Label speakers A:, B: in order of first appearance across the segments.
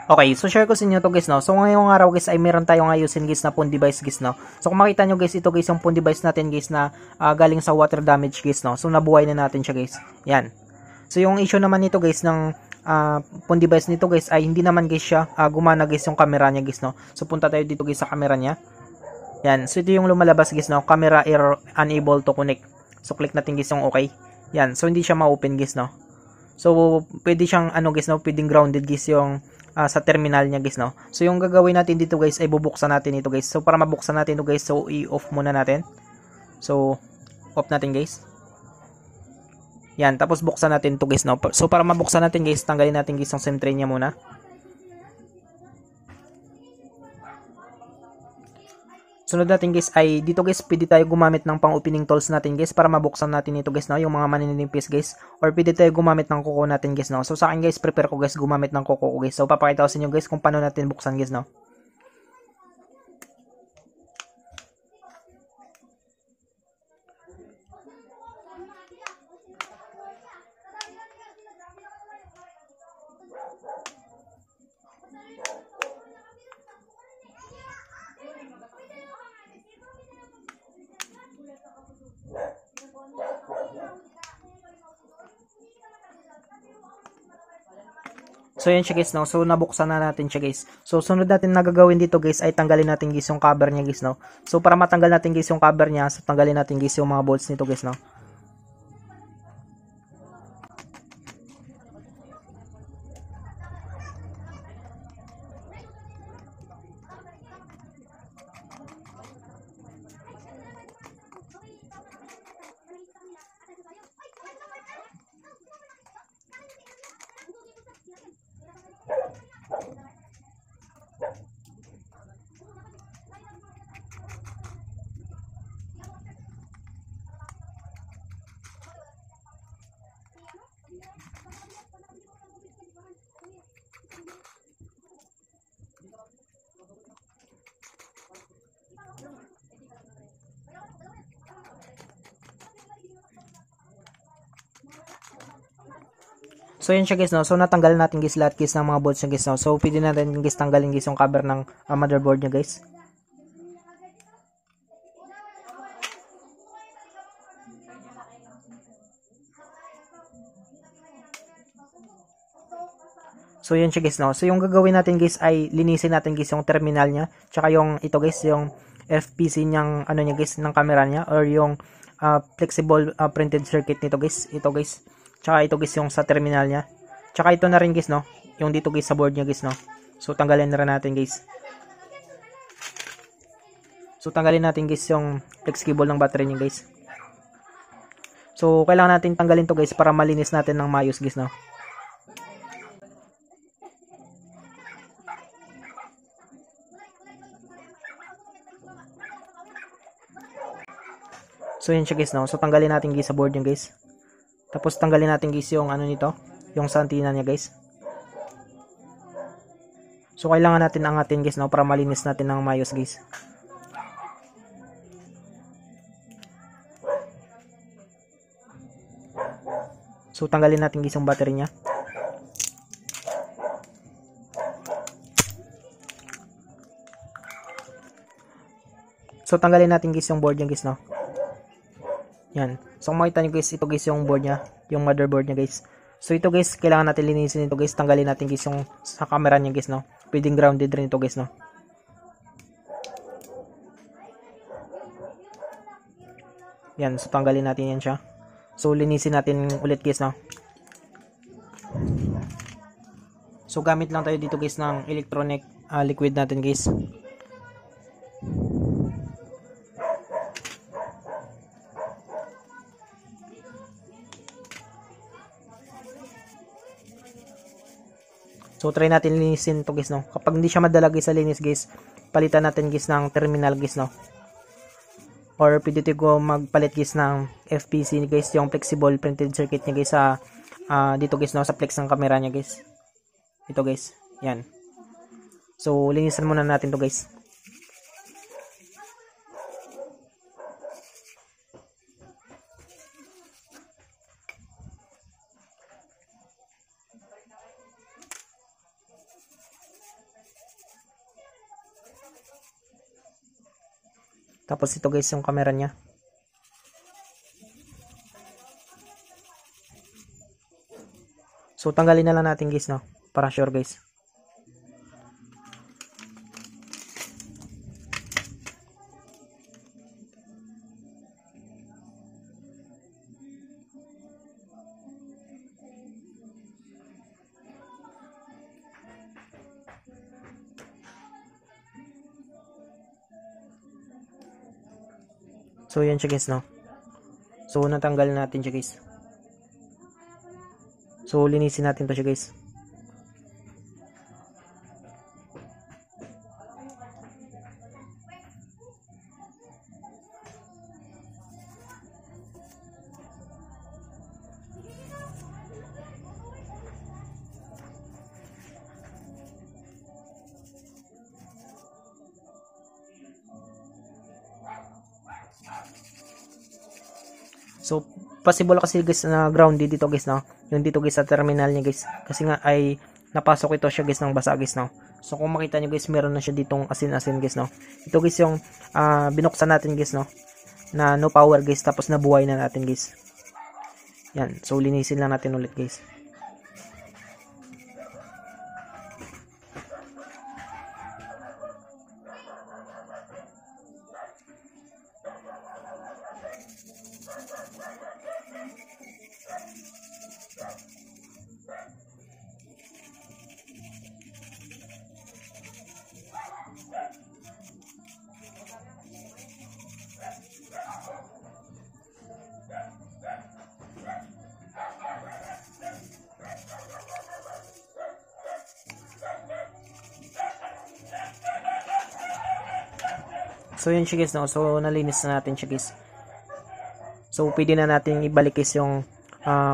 A: Okay, so share ko sa inyo to guys, no. So ngayong araw guys ay meron tayong ayusin guys na phone device guys, no. So kung makita nyo guys, ito guys yung phone device natin guys na galing sa water damage guys, no. So nabuhay na natin siya guys. Yan. So yung issue naman nito guys ng phone device nito guys ay hindi naman guys siya gumana guys yung camera niya guys, no. So punta tayo dito guys sa camera niya. Yan. So ito yung lumalabas guys, no. Camera error, unable to connect. So click natin guys yung okay. Yan. So hindi siya ma-open guys, no. So pwede siyang ano guys, no, pwedeng grounded guys yung sa terminal niya guys, no. So yung gagawin natin dito guys ay bubuksan natin ito guys. So para mabuksan natin ito guys, so i-off muna natin. So off natin guys. Yan, tapos buksan natin ito guys, no. So para mabuksan natin guys, tanggalin natin guys yung SIM tray niya muna. Sunod natin guys ay dito guys pwede tayo gumamit ng pang opening tools natin guys para mabuksan natin ito guys, no, yung mga maninipis guys, or pwede tayo gumamit ng kuko natin guys, no. So sa akin guys prepare ko guys gumamit ng kuko ko guys. So papakita ko sa inyo guys kung paano natin buksan guys, no. So yan siya guys, no. So nabuksan na natin siya guys. So sunod natin na gagawin dito guys ay tanggalin natin guys yung cover niya guys, no. So para matanggal natin guys yung cover niya, so tanggalin natin guys yung mga bolts nito guys, no. So yan siya guys, no. So natanggal natin guys lahat guys ng mga bolts niya guys, no. So pwede natin guys tanggalin guys yung cover ng motherboard niya guys. So yan siya guys, no. So yung gagawin natin guys ay linisin natin guys yung terminal niya, tsaka yung ito guys yung FPC niyang ano niya guys ng camera niya, or yung flexible printed circuit nito guys. Ito guys. Tsaka ito guys yung sa terminal niya. Tsaka ito na rin guys, no. Yung dito guys sa board niya guys, no. So tanggalin na rin natin guys. So tanggalin natin guys yung flex cable ng battery niya guys. So kailangan natin tanggalin to guys para malinis natin ng maayos guys, no. So yan siya guys, no. So tanggalin natin guys sa board niya guys. Tapos tanggalin natin guys yung ano nito, yung sa antenna niya guys. So kailangan natin angatin guys, no, para malinis natin ng maayos guys. So tanggalin natin guys yung battery niya. So tanggalin natin guys yung board niya guys, no. Yan. So kung makita nyo guys, ito guys yung board niya, yung motherboard niya guys. So ito guys, kailangan natin linisin ito guys. Tanggalin natin guys yung sa camera niya guys, no. Pwedeng grounded rin ito guys, no. Yan, so tanggalin natin yan siya. So linisin natin ulit guys, no. So gamit lang tayo dito guys ng electronic liquid natin guys. So try natin linisin to guys, no. Kapag hindi siya madala guys sa linis guys, palitan natin guys ng terminal guys, no. Or pwede tayo magpalit guys ng FPC guys, yung flexible printed circuit niya guys sa dito guys, no, sa flex ng camera niya guys. Ito guys, yan. So linisan muna natin to guys. Tapos ito guys yung camera niya. So tanggalin na lang natin guys, no, para sure guys. So yan siya guys, no. So natanggal natin siya guys. So linisin natin to siya guys. So possible kasi guys na grounded dito guys, no. Yung dito guys sa terminal niya guys. Kasi nga ay napasok ito siya guys ng basa guys, no. So kung makita niyo guys, meron na siya ditong asin-asin guys, no. Ito guys yung binuksan natin guys, no, na no power guys, tapos nabuhay na natin guys. Yan. So linisin lang natin ulit guys. So yun siya guys, no. So nalinis na natin siya guys. So pwede na natin ibalik guys yung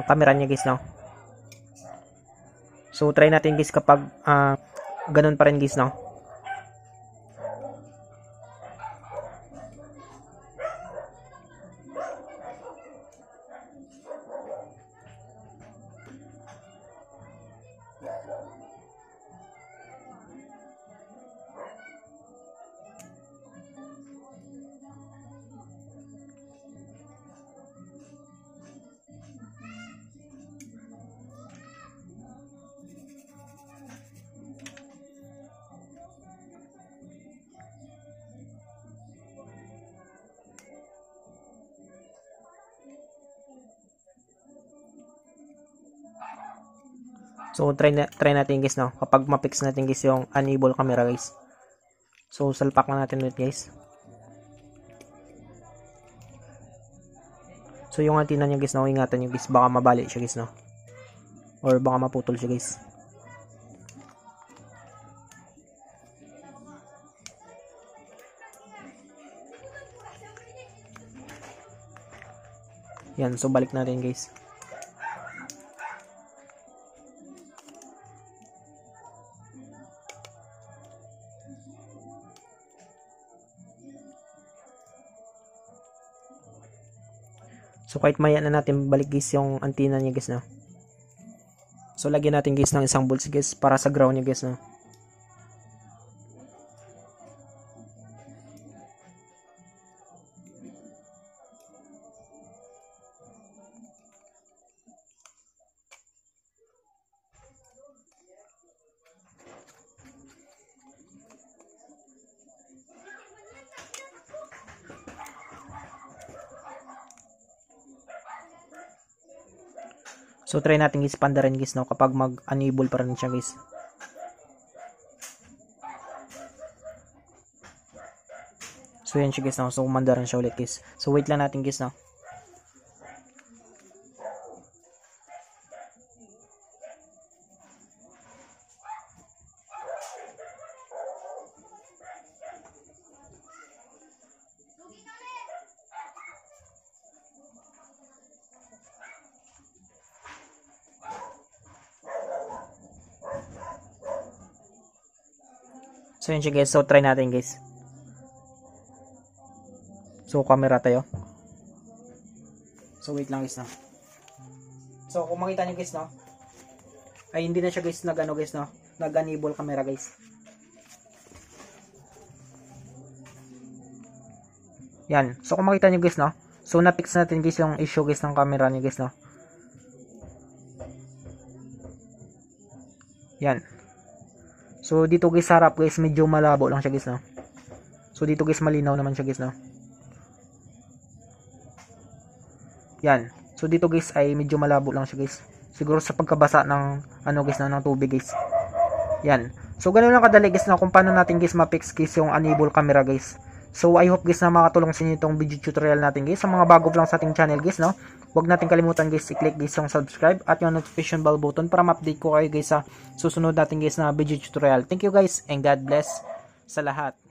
A: camera niya guys, no. So try natin guys kapag ganun pa rin guys, no. So try natin guys, no, kapag ma-fix natin guys yung unable camera guys. So salpak na natin ulit guys. So yung antenna niya guys, no, ingatan niyo guys, baka mabali siya guys, no, or baka maputol siya guys. Yan, so balik natin guys. So kahit maya na natin balik guys yung antenna niya guys, no. So lagyan natin guys ng isang bolts guys para sa ground niya guys, no. So try natin guys pandarin guys, no, kapag mag-unable pa rin siya guys. So yan siya guys, no. So mandarin siya ulit guys. So wait lang natin guys, no. So yun siya guys, so try natin guys. So camera tayo. So wait lang guys, no. So kung makita nyo guys, no, ay hindi na siya guys nag-ano guys, no, nag-enable camera guys. Yan. So kung makita nyo guys, no? So na-fix natin guys yung issue guys ng camera nyo guys, no? Yan. So dito guys sa harap guys, medyo malabo lang siya guys, no? So dito guys malinaw naman siya guys, no? Yan. So dito guys ay medyo malabo lang siya guys. Siguro sa pagkabasa ng ano guys, no, ng tubig guys. Yan. So ganoon lang kadali guys, no, kung paano natin guys ma-fix guys yung unable camera guys. So I hope guys na makatulong sa inyo itong video tutorial natin guys. Sa mga bago lang sa ating channel guys, no, huwag natin kalimutan guys i-click guys yung subscribe at yung notification bell button para ma-update ko kayo guys sa susunod natin guys na video tutorial. Thank you guys and God bless sa lahat.